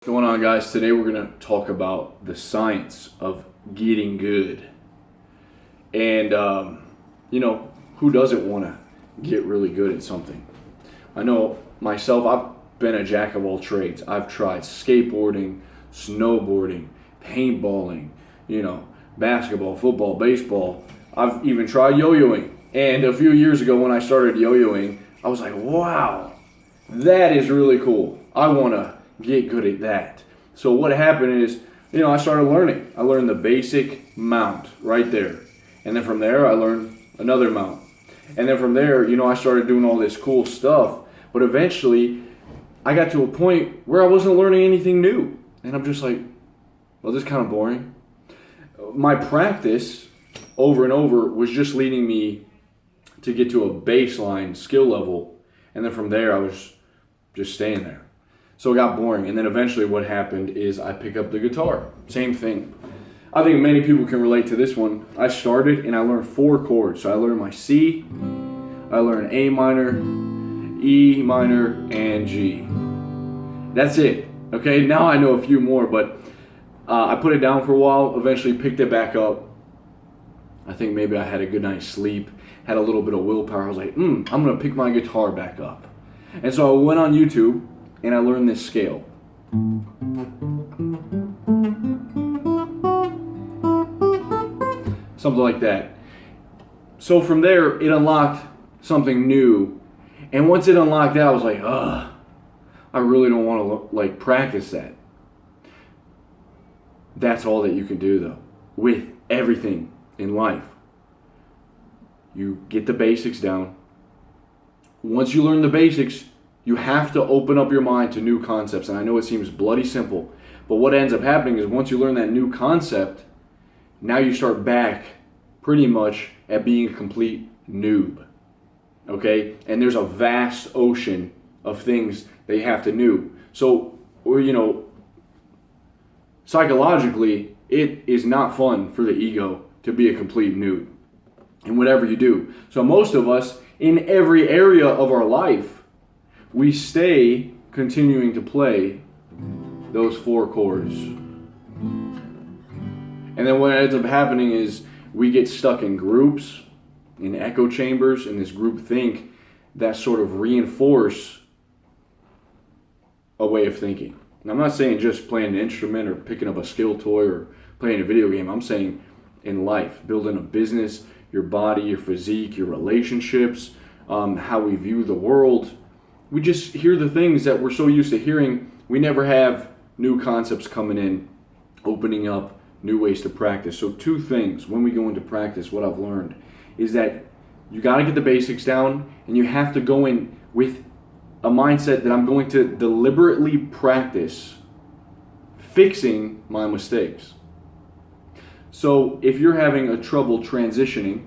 What's going on, guys? Today we're going to talk about the science of getting good. And, who doesn't want to get really good at something? I know myself, I've been a jack of all trades. I've tried skateboarding, snowboarding, paintballing, basketball, football, baseball. I've even tried yo-yoing. And a few years ago when I started yo-yoing, I was like, wow, that is really cool. I want to get good at that. So what happened is, I started learning. I learned the basic mount right there. And then from there, I learned another mount. And then from there, I started doing all this cool stuff. But eventually, I got to a point where I wasn't learning anything new. And I'm just like, well, this is kind of boring. My practice over and over was just leading me to get to a baseline skill level. And then from there, I was just staying there. So it got boring. And then eventually what happened is I picked up the guitar. Same thing. I think many people can relate to this one. I started and I learned 4 chords. So I learned my C, I learned A minor, E minor, and G. That's it. Okay, now I know a few more, but I put it down for a while, eventually picked it back up. I think maybe I had a good night's sleep, had a little bit of willpower. I was like, I'm going to pick my guitar back up. And so I went on YouTube and I learned this scale. Something like that. So from there, it unlocked something new. And once it unlocked that, I was like, I really don't want to practice that. That's all that you can do though, with everything in life. You get the basics down. Once you learn the basics, you have to open up your mind to new concepts. And I know it seems bloody simple, but what ends up happening is once you learn that new concept, now you start back pretty much at being a complete noob. Okay? And there's a vast ocean of things that you have to know. So, psychologically, it is not fun for the ego to be a complete noob in whatever you do. So most of us, in every area of our life, we stay continuing to play those 4 chords. And then what ends up happening is we get stuck in groups, in echo chambers, in this group think that sort of reinforce a way of thinking. And I'm not saying just playing an instrument or picking up a skill toy or playing a video game. I'm saying in life, building a business, your body, your physique, your relationships, how we view the world. We just hear the things that we're so used to hearing. We never have new concepts coming in, opening up new ways to practice. So 2 things when we go into practice, what I've learned is that you got to get the basics down and you have to go in with a mindset that I'm going to deliberately practice fixing my mistakes. So if you're having a trouble transitioning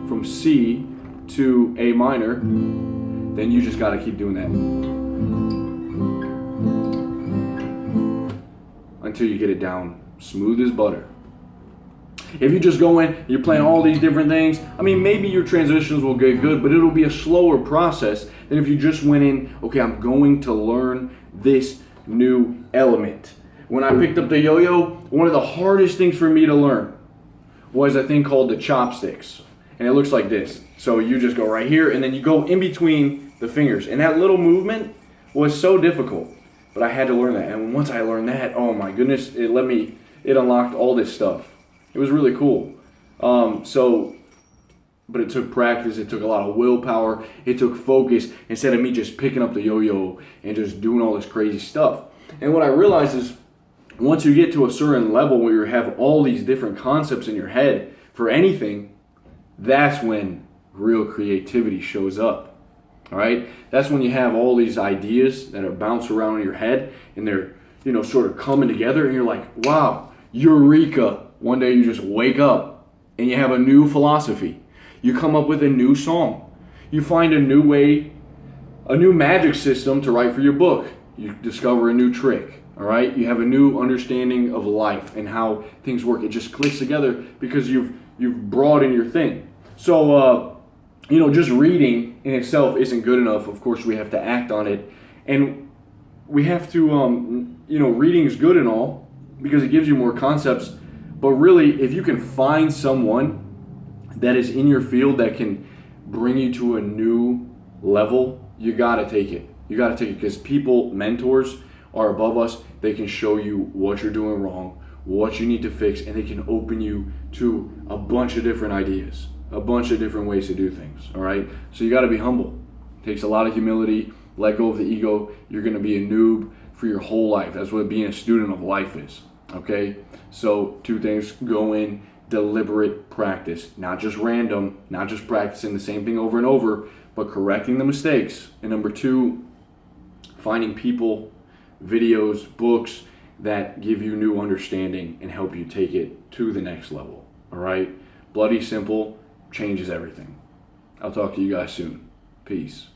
from C to A minor, then you just got to keep doing that until you get it down smooth as butter. If you just go in, you're playing all these different things, maybe your transitions will get good, but it'll be a slower process than if you just went in, okay, I'm going to learn this new element. When I picked up the yo-yo, one of the hardest things for me to learn was a thing called the chopsticks. And it looks like this. So you just go right here and then you go in between the fingers. And that little movement was so difficult, but I had to learn that. And once I learned that, oh my goodness, it unlocked all this stuff. It was really cool. But it took practice, it took a lot of willpower, it took focus instead of me just picking up the yo-yo and just doing all this crazy stuff. And what I realized is once you get to a certain level where you have all these different concepts in your head for anything, that's when real creativity shows up. All right? That's when you have all these ideas that are bouncing around in your head and they're, sort of coming together and you're like, wow, eureka. One day you just wake up and you have a new philosophy. You come up with a new song. You find a new way, a new magic system to write for your book. You discover a new trick. All right? You have a new understanding of life and how things work. It just clicks together because you've broadened your thing. So, just reading in itself isn't good enough. Of course, we have to act on it. And we have to, reading is good and all because it gives you more concepts. But really, if you can find someone that is in your field that can bring you to a new level, you got to take it. You got to take it because mentors are above us. They can show you what you're doing wrong, what you need to fix, and they can open you to a bunch of different ideas, a bunch of different ways to do things, all right? So you got to be humble. It takes a lot of humility. Let go of the ego. You're going to be a noob for your whole life. That's what being a student of life is, okay? So 2 things, go in, deliberate practice, not just random, not just practicing the same thing over and over, but correcting the mistakes. And number 2, finding people, videos, books that give you new understanding and help you take it to the next level, all right? Bloody simple, changes everything. I'll talk to you guys soon. Peace.